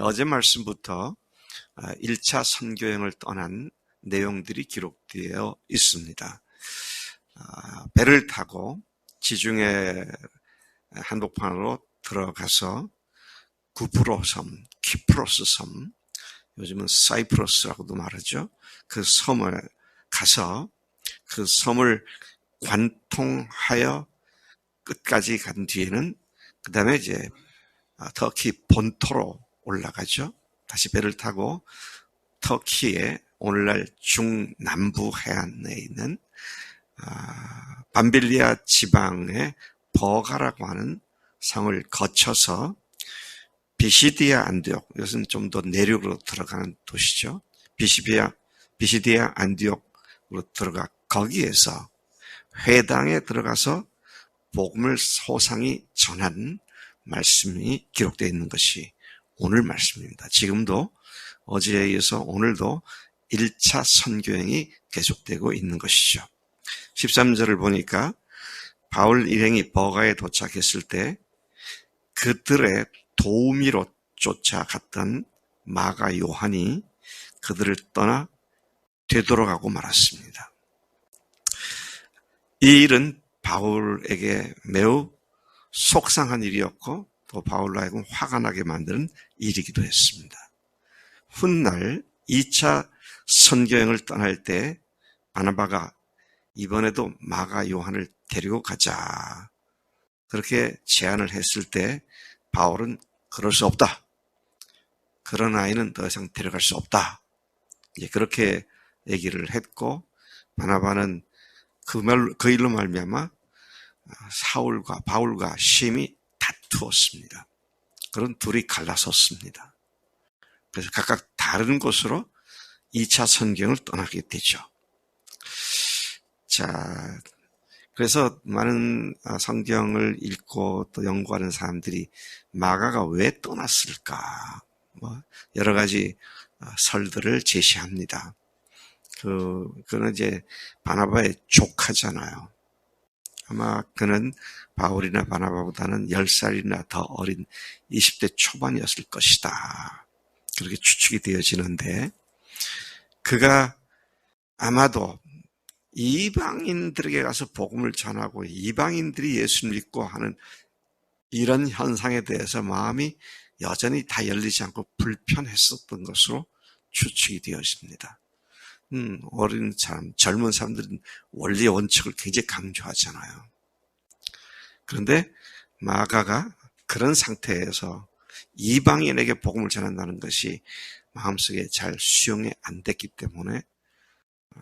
어제 말씀부터 1차 선교행을 떠난 내용들이 기록되어 있습니다. 배를 타고 지중해 한복판으로 들어가서 구프로 섬, 키프로스 섬, 요즘은 사이프러스라고도 말하죠. 그 섬을 가서 그 섬을 관통하여 끝까지 간 뒤에는 그 다음에 이제 터키 본토로 올라가죠. 다시 배를 타고 터키의 오늘날 중남부 해안에 있는 밤빌리아 지방의 버가라고 하는 성을 거쳐서 비시디아 안디옥, 이것은 좀 더 내륙으로 들어가는 도시죠. 비시디아 안디옥으로 들어가 거기에서 회당에 들어가서 복음을 소상히 전한 말씀이 기록되어 있는 것이 오늘 말씀입니다. 지금도 어제에 이어서 오늘도 1차 선교행이 계속되고 있는 것이죠. 13절을 보니까 바울 일행이 버가에 도착했을 때 그들의 도우미로 쫓아갔던 마가 요한이 그들을 떠나 되돌아가고 말았습니다. 이 일은 바울에게 매우 속상한 일이었고 또 바울로 하여금 화가 나게 만드는 일이기도 했습니다. 훗날 2차 선교행을 떠날 때 바나바가 이번에도 마가 요한을 데리고 가자 그렇게 제안을 했을 때 바울은 그럴 수 없다. 그런 아이는 더 이상 데려갈 수 없다. 그렇게 얘기를 했고 바나바는 그 일로 말미암아 사울과 바울과 심히 다투었습니다. 그런 둘이 갈라섰습니다. 그래서 각각 다른 곳으로 2차 선교행을 떠나게 되죠. 자, 그래서 많은 성경을 읽고 또 연구하는 사람들이 마가가 왜 떠났을까? 여러 가지 설들을 제시합니다. 그는 이제 바나바의 조카잖아요. 아마 그는 바울이나 바나바보다는 10살이나 더 어린 20대 초반이었을 것이다. 그렇게 추측이 되어지는데 그가 아마도 이방인들에게 가서 복음을 전하고 이방인들이 예수를 믿고 하는 이런 현상에 대해서 마음이 여전히 다 열리지 않고 불편했었던 것으로 추측이 되어집니다. 어린 사람, 젊은 사람들은 원리 원칙을 굉장히 강조하잖아요. 그런데 마가가 그런 상태에서 이방인에게 복음을 전한다는 것이 마음속에 잘 수용이 안 됐기 때문에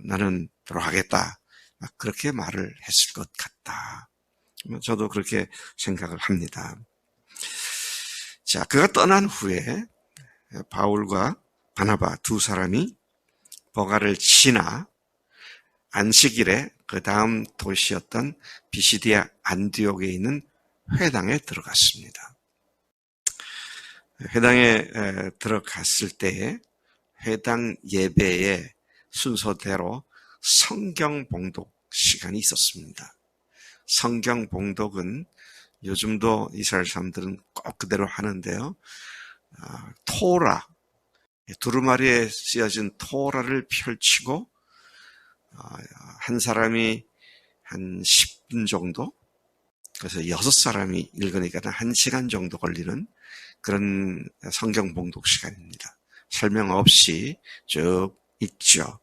나는 돌아가겠다. 그렇게 말을 했을 것 같다. 저도 그렇게 생각을 합니다. 자, 그가 떠난 후에 바울과 바나바 두 사람이 버가를 지나 안식일에 그 다음 도시였던 비시디아 안디옥에 있는 회당에 들어갔습니다. 회당에 들어갔을 때에 회당 예배의 순서대로 성경 봉독 시간이 있었습니다. 성경 봉독은 요즘도 이스라엘 사람들은 꼭 그대로 하는데요. 토라, 두루마리에 쓰여진 토라를 펼치고 한 사람이 한 10분 정도, 그래서 6사람이 읽으니까 1시간 정도 걸리는 그런 성경 봉독 시간입니다. 설명 없이 쭉 읽죠.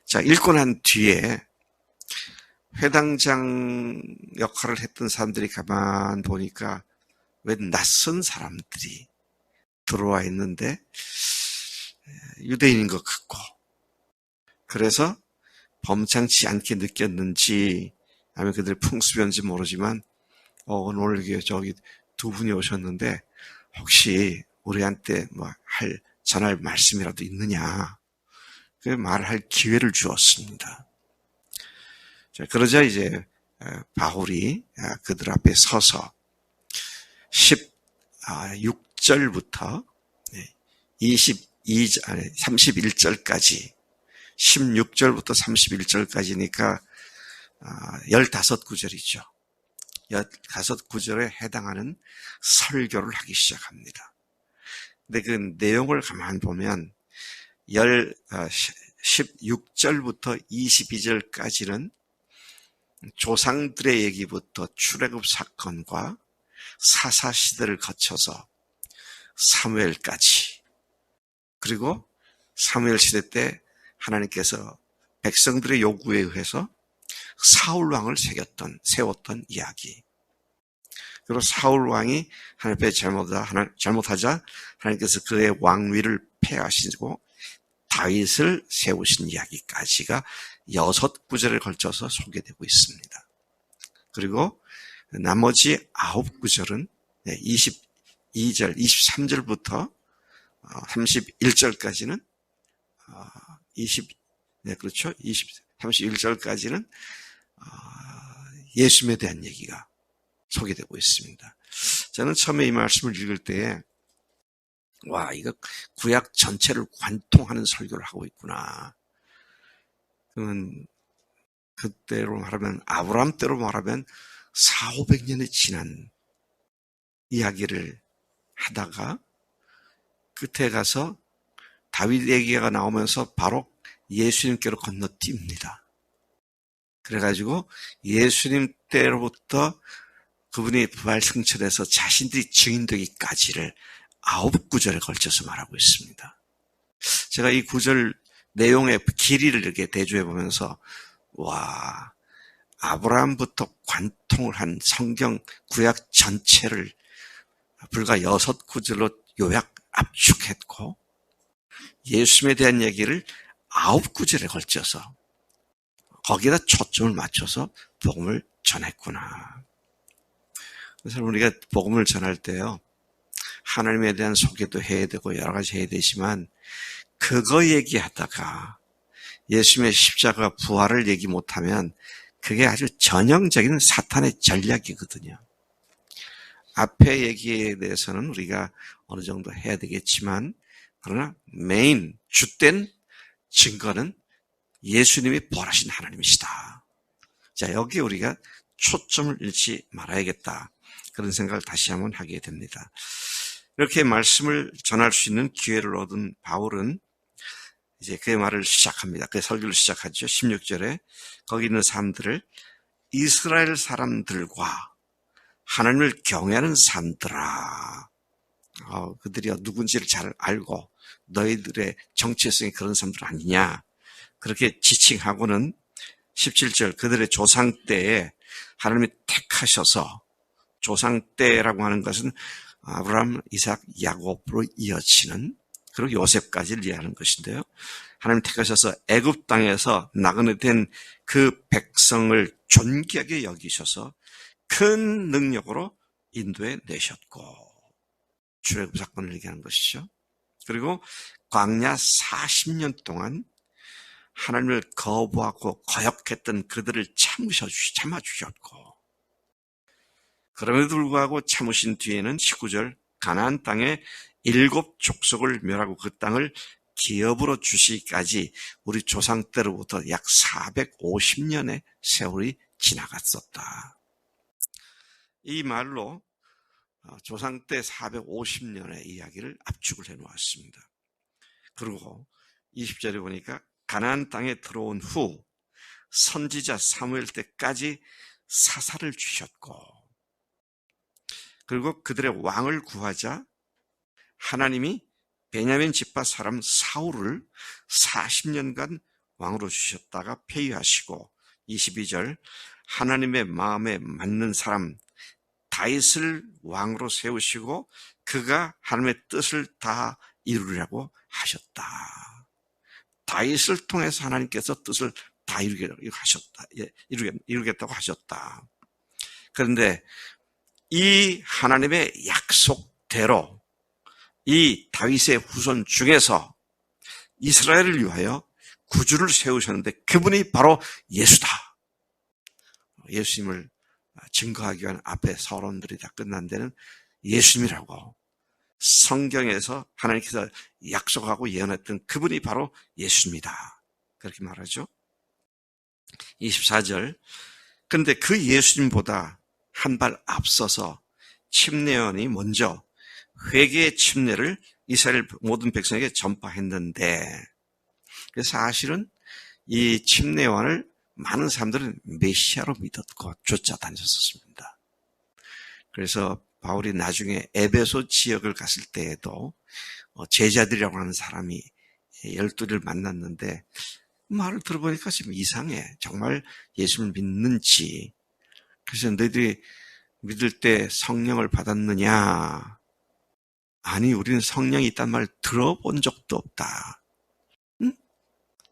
자, 읽고 난 뒤에 회당장 역할을 했던 사람들이 가만 보니까 왜 낯선 사람들이 들어와 있는데 유대인인 것 같고, 그래서 범상치 않게 느꼈는지 아니면 그들의 풍습이었는지 모르지만 오늘 저기 두 분이 오셨는데 혹시 우리한테 전할 말씀이라도 있느냐, 그 말할 기회를 주었습니다. 자, 그러자 이제 바울이 그들 앞에 서서 16절부터 31절까지 16절부터 31절까지니까 15구절이죠. 15구절에 해당하는 설교를 하기 시작합니다. 근데 그 내용을 가만 보면 16절부터 22절까지는 조상들의 얘기부터 출애굽 사건과 사사시대를 거쳐서 사무엘까지, 그리고 사무엘 시대 때 하나님께서 백성들의 요구에 의해서 사울 왕을 세웠던 이야기. 그리고 사울 왕이 하나님 앞에 잘못하자 하나님께서 그의 왕위를 폐하시고 다윗을 세우신 이야기까지가 6구절에 걸쳐서 소개되고 있습니다. 그리고 나머지 9구절은 22절, 23절부터 31절까지는 31절까지는 예수님에 대한 얘기가 소개되고 있습니다. 저는 처음에 이 말씀을 읽을 때에 이거 구약 전체를 관통하는 설교를 하고 있구나. 그러면 그때로 말하면 아브라함 때로 말하면 400~500년이 지난 이야기를 하다가 끝에 가서 다윗 얘기가 나오면서 바로 예수님께로 건너뜁니다. 그래가지고 예수님 때로부터 그분이 부활 승천해서 자신들이 증인되기까지를 9구절에 걸쳐서 말하고 있습니다. 제가 이 구절 내용의 길이를 이렇게 대조해 보면서 아브라함부터 관통을 한 성경 구약 전체를 불과 6구절로 요약 압축했고 예수님에 대한 얘기를 9구절에 걸쳐서 거기에다 초점을 맞춰서 복음을 전했구나. 그래서 우리가 복음을 전할 때요, 하나님에 대한 소개도 해야 되고 여러 가지 해야 되지만 그거 얘기하다가 예수님의 십자가 부활을 얘기 못하면 그게 아주 전형적인 사탄의 전략이거든요. 앞에 얘기에 대해서는 우리가 어느 정도 해야 되겠지만 그러나 메인 주된 증거는 예수님이 부활하신 하나님이시다. 자, 여기에 우리가 초점을 잃지 말아야겠다. 그런 생각을 다시 한번 하게 됩니다. 이렇게 말씀을 전할 수 있는 기회를 얻은 바울은 이제 그의 말을 시작합니다. 그의 설교를 시작하죠. 16절에 거기 있는 사람들을 이스라엘 사람들과 하나님을 경외하는 사람들아. 그들이 누군지를 잘 알고 너희들의 정체성이 그런 사람들 아니냐. 그렇게 지칭하고는 17절 그들의 조상 때에 하나님이 택하셔서, 조상 때라고 하는 것은 아브라함, 이삭, 야곱으로 이어지는, 그리고 요셉까지를 이해하는 것인데요. 하나님 택하셔서 애굽 땅에서 나그네 된 그 백성을 존귀하게 여기셔서 큰 능력으로 인도해 내셨고, 출애굽 사건을 얘기하는 것이죠. 그리고 광야 40년 동안 하나님을 거부하고 거역했던 그들을 참아주셨고, 그럼에도 불구하고 참으신 뒤에는 19절 가나안 땅에 7 족속을 멸하고 그 땅을 기업으로 주시기까지 우리 조상 때로부터 약 450년의 세월이 지나갔었다. 이 말로 조상 때 450년의 이야기를 압축을 해놓았습니다. 그리고 20절에 보니까 가나안 땅에 들어온 후 선지자 사무엘 때까지 사사를 주셨고, 그리고 그들의 왕을 구하자 하나님이 베냐민 지파 사람 사울을 40년간 왕으로 주셨다가 폐위하시고, 22절 하나님의 마음에 맞는 사람 다윗을 왕으로 세우시고 그가 하나님의 뜻을 다 이루려고 하셨다. 다윗을 통해서 하나님께서 뜻을 다 이루겠다고 하셨다. 그런데 이 하나님의 약속대로 이 다윗의 후손 중에서 이스라엘을 위하여 구주를 세우셨는데 그분이 바로 예수다. 예수님을 증거하기 위한 앞에 서론들이 다 끝난 데는 예수님이라고 성경에서 하나님께서 약속하고 예언했던 그분이 바로 예수입니다. 그렇게 말하죠. 24절 그런데 그 예수님보다 한 발 앞서서 침례요한이 먼저 회개의 침례를 이스라엘 모든 백성에게 전파했는데, 그래서 사실은 이 침례 요한을 많은 사람들은 메시아로 믿었고 쫓아다녔었습니다. 그래서 바울이 나중에 에베소 지역을 갔을 때에도 제자들이라고 하는 사람이 12를 만났는데 말을 들어보니까 좀 이상해. 정말 예수를 믿는지. 그래서 너희들이 믿을 때 성령을 받았느냐? 아니, 우리는 성령이 있단 말을 들어본 적도 없다. 응?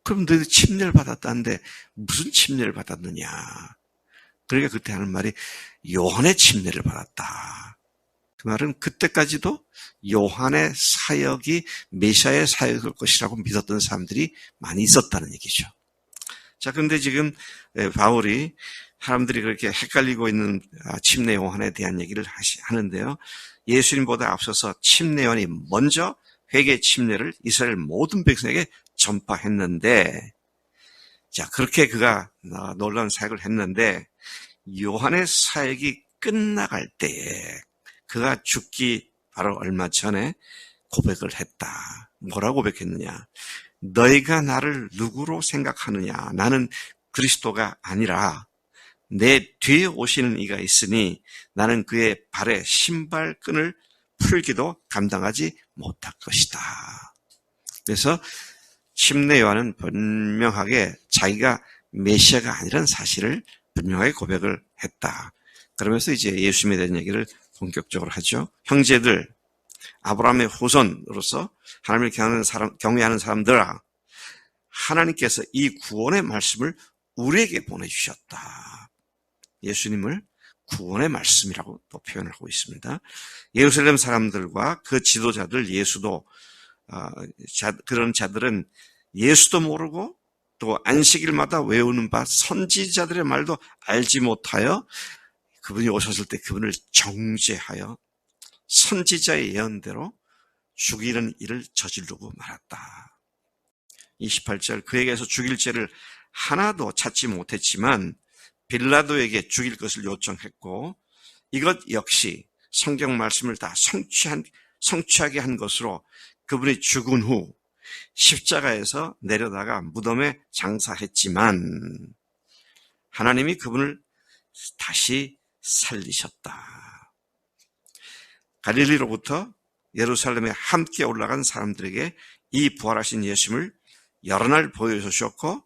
그럼 너희들 침례를 받았다는데 무슨 침례를 받았느냐? 그러니까 그때 하는 말이 요한의 침례를 받았다. 그 말은 그때까지도 요한의 사역이 메시아의 사역일 것이라고 믿었던 사람들이 많이 있었다는 얘기죠. 자, 그런데 지금 바울이 사람들이 그렇게 헷갈리고 있는 침례 요한에 대한 얘기를 하는데요. 예수님보다 앞서서 침례 요한이 먼저 회개 침례를 이스라엘 모든 백성에게 전파했는데, 자, 그렇게 그가 놀라운 사역을 했는데 요한의 사역이 끝나갈 때에 그가 죽기 바로 얼마 전에 고백을 했다. 뭐라고 고백했느냐? 너희가 나를 누구로 생각하느냐? 나는 그리스도가 아니라 내 뒤에 오시는 이가 있으니 나는 그의 발에 신발끈을 풀기도 감당하지 못할 것이다. 그래서 침례 요한은 분명하게 자기가 메시아가 아니라는 사실을 분명하게 고백을 했다. 그러면서 이제 예수님에 대한 얘기를 본격적으로 하죠. 형제들, 아브라함의 후손으로서 하나님을 경외하는 사람들아, 하나님께서 이 구원의 말씀을 우리에게 보내주셨다. 예수님을 구원의 말씀이라고 또 표현을 하고 있습니다. 예루살렘 사람들과 그 지도자들, 예수도 그런 자들은 예수도 모르고 또 안식일마다 외우는 바 선지자들의 말도 알지 못하여 그분이 오셨을 때 그분을 정죄하여 선지자의 예언대로 죽이는 일을 저지르고 말았다. 28절, 그에게서 죽일 죄를 하나도 찾지 못했지만 빌라도에게 죽일 것을 요청했고 이것 역시 성경 말씀을 다 성취하게 한 것으로 그분이 죽은 후 십자가에서 내려다가 무덤에 장사했지만 하나님이 그분을 다시 살리셨다. 갈릴리로부터 예루살렘에 함께 올라간 사람들에게 이 부활하신 예수님을 여러 날 보여주셨고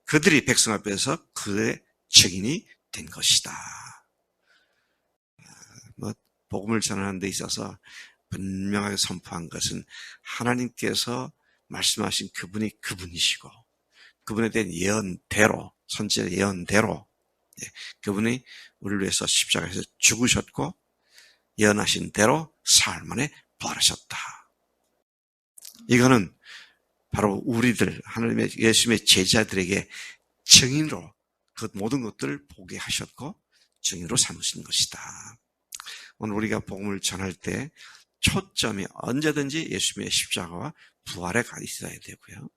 그들이 백성 앞에서 그의 증인이 된 것이다. 복음을 전하는 데 있어서 분명하게 선포한 것은 하나님께서 말씀하신 그분이 그분이시고 그분에 대한 예언대로, 선지자 예언대로 그분이 우리를 위해서 십자가에서 죽으셨고 예언하신 대로 사흘 만에 부활하셨다. 이거는 바로 우리들 하나님의 예수님의 제자들에게 증인으로 그 모든 것들을 보게 하셨고 증인으로 삼으신 것이다. 오늘 우리가 복음을 전할 때 초점이 언제든지 예수님의 십자가와 부활에 가 있어야 되고요.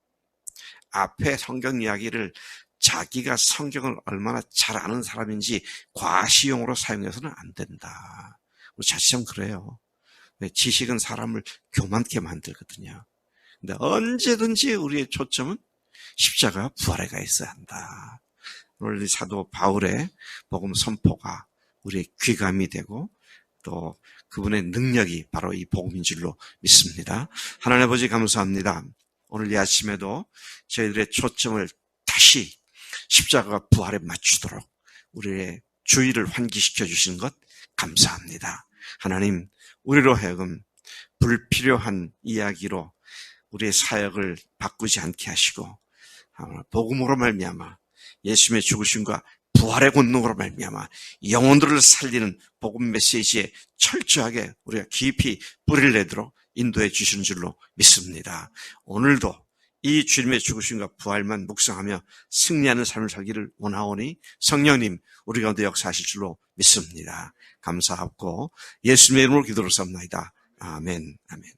앞에 성경 이야기를 자기가 성경을 얼마나 잘 아는 사람인지 과시용으로 사용해서는 안 된다. 우리 자칫하면 그래요. 지식은 사람을 교만케 만들거든요. 근데 언제든지 우리의 초점은 십자가와 부활에 가 있어야 한다. 오늘 사도 바울의 복음 선포가 우리의 귀감이 되고 또 그분의 능력이 바로 이 복음인 줄로 믿습니다. 하나님 아버지 감사합니다. 오늘 이 아침에도 저희들의 초점을 다시 십자가와 부활에 맞추도록 우리의 주의를 환기시켜 주시는 것 감사합니다. 하나님, 우리로 하여금 불필요한 이야기로 우리의 사역을 바꾸지 않게 하시고 복음으로 말미암아 예수님의 죽으심과 부활의 권능으로 말미암아 영혼들을 살리는 복음 메시지에 철저하게 우리가 깊이 뿌리를 내도록 인도해 주시는 줄로 믿습니다. 오늘도 이 주님의 죽으심과 부활만 묵상하며 승리하는 삶을 살기를 원하오니 성령님 우리 가운데 역사하실 줄로 믿습니다. 감사하고 예수님의 이름으로 기도를 쌉니다. 아멘. 아멘.